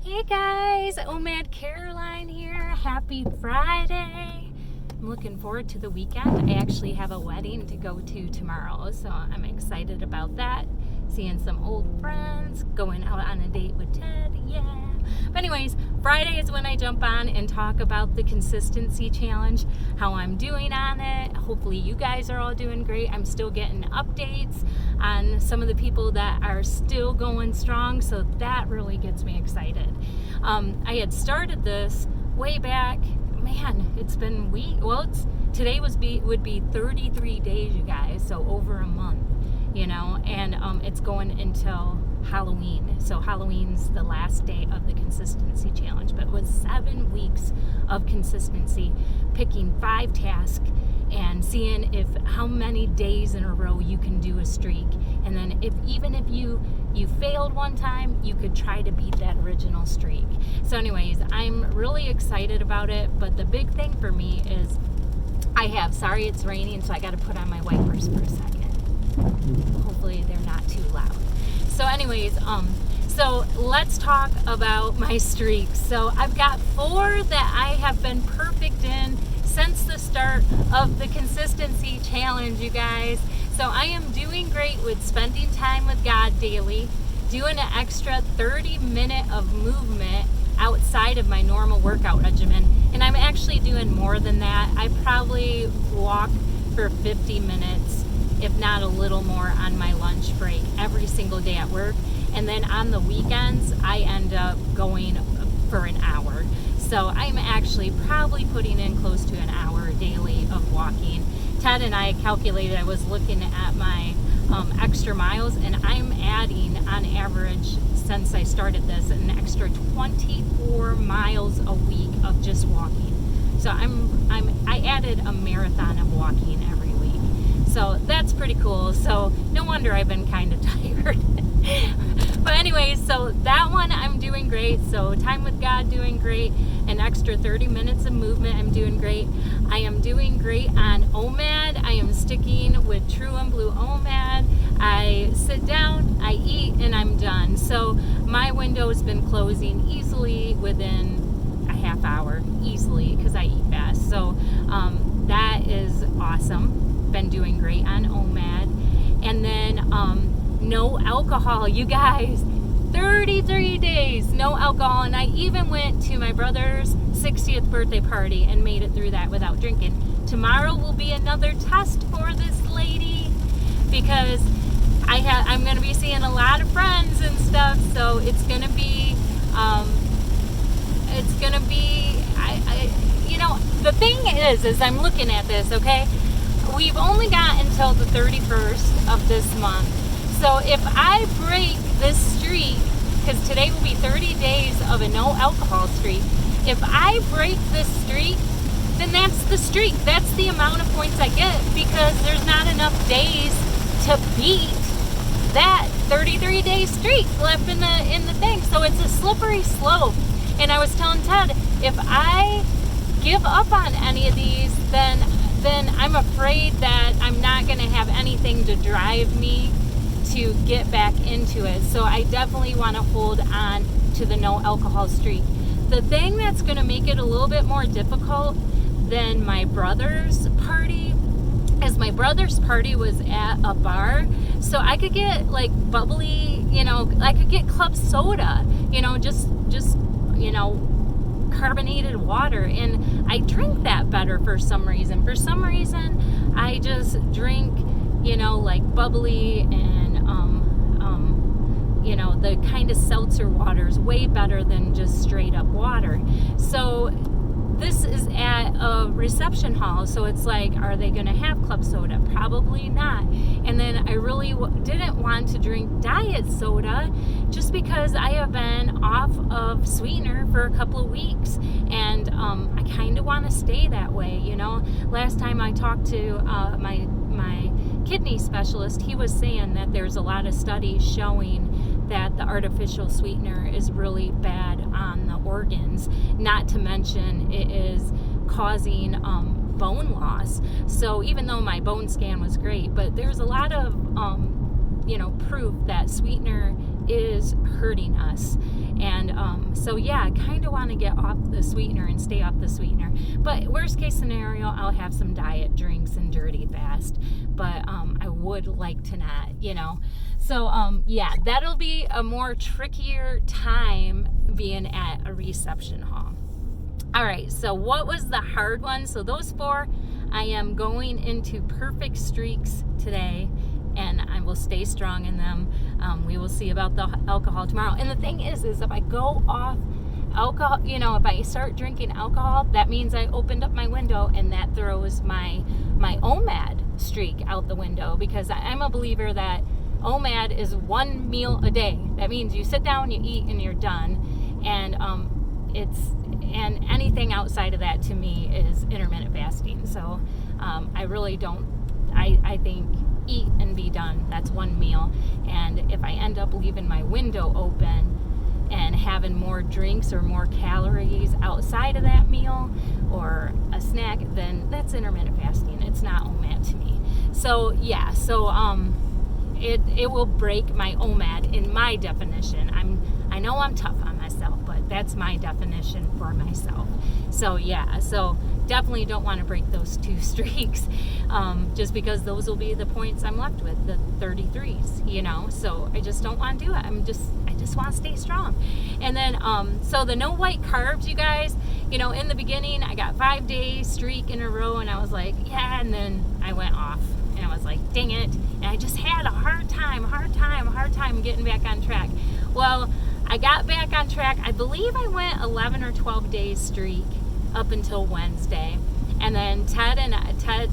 Hey guys, OMAD Caroline here. Happy Friday. I'm looking forward to the weekend. I actually have a wedding to go to tomorrow, so I'm excited about that. Seeing some old friends, going out on a date with Ted, yeah. But anyways, Friday is when I jump on and talk about the consistency challenge, how I'm doing on it. Hopefully you guys are all doing great. I'm still getting updates on some of the people that are still going strong, so that really gets me excited. I had started this way back, man, it's been today would be 33 days, you guys, so over a month, and it's going until Halloween. So Halloween's the last day of the consistency challenge, but it was 7 weeks of consistency, picking 5 tasks and seeing how many days in a row you can do a streak. And then even if you failed one time, you could try to beat that original streak. So anyways, I'm really excited about it, but the big thing for me is sorry it's raining, so I got to put on my wipers for a second. Hopefully they're not too loud. So anyways, so let's talk about my streaks. So I've got 4 that I have been perfect in since the start of the consistency challenge, you guys. So I am doing great with spending time with God daily, doing an extra 30-minute of movement outside of my normal workout regimen. And I'm actually doing more than that. I probably walk for 50 minutes, if not a little more, on my lunch break every single day at work. And then on the weekends, I end up going for an hour. So I'm actually probably putting in close to an hour daily of walking. Ted and I calculated, I was looking at my extra miles, and I'm adding on average since I started this an extra 24 miles a week of just walking. So I added a marathon of walking every week. So that's pretty cool. So no wonder I've been kind of tired. But anyways, so that one I'm doing great. So time with God, doing great. An extra 30 minutes of movement, I'm doing great. I am doing great on OMAD. I am sticking with True and Blue OMAD. I sit down, I eat, and I'm done. So my window has been closing easily within a half hour, easily, because I eat fast. So that is awesome. Been doing great on OMAD. And then no alcohol, you guys. 33 days, no alcohol. And I even went to my brother's 60th birthday party and made it through that without drinking. Tomorrow will be another test for this lady, because I'm going to be seeing a lot of friends and stuff. So it's going to be the thing is I'm looking at this, okay? We've only got until the 31st of this month. So if I break this streak, because today will be 30 days of a no alcohol streak, if I break this streak, then that's the streak. That's the amount of points I get, because there's not enough days to beat that 33-day streak left in the thing. So it's a slippery slope. And I was telling Ted, if I give up on any of these, then I'm afraid that I'm not going to have anything to drive me to get back into it. So I definitely want to hold on to the no alcohol streak. The thing that's going to make it a little bit more difficult than my brother's party is my brother's party was at a bar, so I could get like bubbly, I could get club soda, just carbonated water, and I drink that better for some reason. For some reason, I just drink, like bubbly and the kind of seltzer water is way better than just straight up water. So this is at a reception hall, so it's like, are they going to have club soda? Probably not. And then I really didn't want to drink diet soda, just because I have been off of sweetener for a couple of weeks, and I kind of want to stay that way. Last time I talked to my kidney specialist, he was saying that there's a lot of studies showing that the artificial sweetener is really bad on the organs, not to mention it is causing bone loss. So even though my bone scan was great, but there's a lot of proof that sweetener is hurting us. And So yeah, I kind of want to get off the sweetener and stay off the sweetener. But worst case scenario, I'll have some diet drinks and dirty fast. But I would like to not, you know. So yeah, that'll be a more trickier time being at a reception hall. All right, so what was the hard one? So those 4, I am going into perfect streaks today, and I will stay strong in them. We will see about the alcohol tomorrow. And the thing is if I go off alcohol, you know, if I start drinking alcohol, that means I opened up my window, and that throws my OMAD streak out the window, because I'm a believer that OMAD is 1 meal a day. That means you sit down, you eat, and you're done. And and anything outside of that to me is intermittent fasting. So I really don't, I think eat and be done. That's 1 meal. And if I end up leaving my window open and having more drinks or more calories outside of that meal or a snack, then that's intermittent fasting. It's not OMAD to me. So yeah, so it will break my OMAD in my definition. I know I'm tough on myself, but that's my definition for myself. So yeah, so definitely don't want to break those 2 streaks, just because those will be the points I'm left with, the 33s, you know. So I just don't want to do it. I just want to stay strong. And then so the no white carbs, you guys, you know, in the beginning I got 5-day streak in a row, and I was like, yeah, and then I went off, and I was like, dang it, and I just had a hard time getting back on track. Well, I got back on track. I believe I went 11 or 12 days streak up until Wednesday. And then Ted,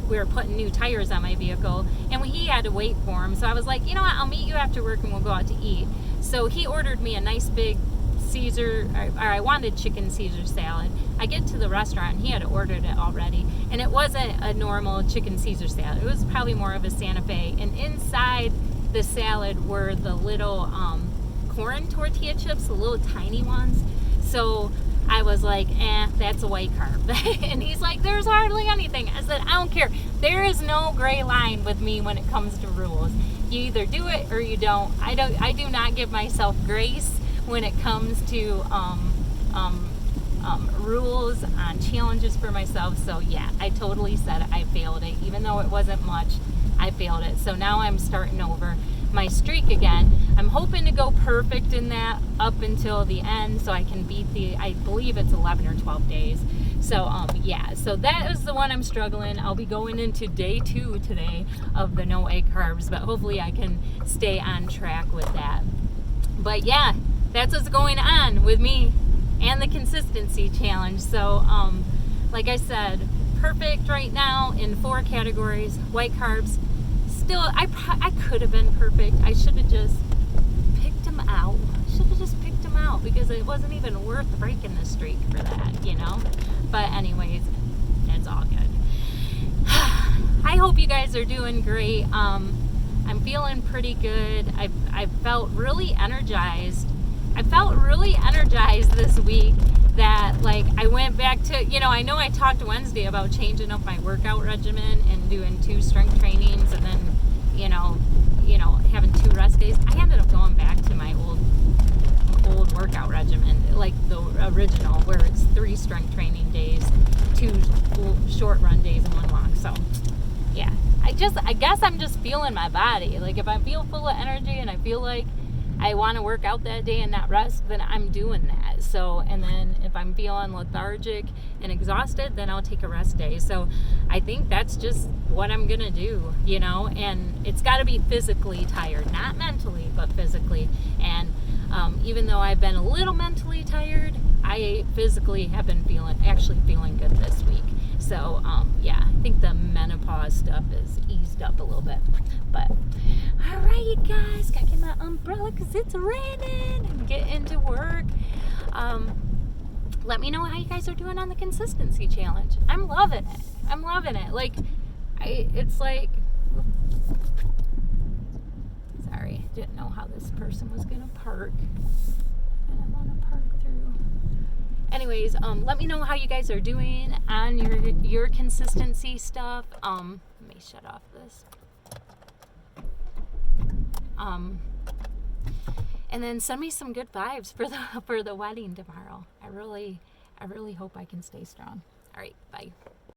we were putting new tires on my vehicle, and he had to wait for him. So I was like, you know what, I'll meet you after work and we'll go out to eat. So he ordered me a nice big Caesar, or I wanted chicken Caesar salad. I get to the restaurant, and he had ordered it already, and it wasn't a normal chicken Caesar salad. It was probably more of a Santa Fe, and inside the salad were the little corn tortilla chips, the little tiny ones. So I was like, that's a white carb. And he's like, there's hardly anything. I said, I don't care. There is no gray line with me when it comes to rules. You either do it or you don't. I do not give myself grace when it comes to rules on challenges for myself. So yeah, I totally said I failed it. Even though it wasn't much, I failed it. So now I'm starting over my streak again. I'm hoping to go perfect in that up until the end, so I can beat I believe it's 11 or 12 days. So yeah, so that is the one I'm struggling. I'll be going into day 2 today of the no egg carbs, but hopefully I can stay on track with that. But yeah, that's what's going on with me and the consistency challenge. So like I said, perfect right now in 4 categories. White carbs, still, I could have been perfect. I should have just picked them out. Because it wasn't even worth breaking the streak for that, you know. But anyways, it's all good. I hope you guys are doing great. I'm feeling pretty good. I felt really energized. This week, that like I went back to, you know, I know I talked Wednesday about changing up my workout regimen and doing 2 strength trainings, and then you know having 2 rest days. I ended up going back to my old workout regimen, like the original, where it's 3 strength training days, 2 short run days, and 1 long. So yeah, I guess I'm just feeling my body. Like if I feel full of energy and I feel like I want to work out that day and not rest, then I'm doing that. So, and then if I'm feeling lethargic and exhausted, then I'll take a rest day. So I think that's just what I'm going to do, you know, and it's got to be physically tired, not mentally, but physically. And even though I've been a little mentally tired, I physically have been actually feeling good this week. So, yeah, I think the menopause stuff is eased up a little bit. But, all right, guys, gotta get my umbrella because it's raining and get into work. Let me know how you guys are doing on the consistency challenge. I'm loving it. Like, it's like, sorry, didn't know how this person was gonna park. And I want to park through. Anyways, let me know how you guys are doing on your consistency stuff. Let me shut off this. And then send me some good vibes for the wedding tomorrow. I really hope I can stay strong. All right, bye.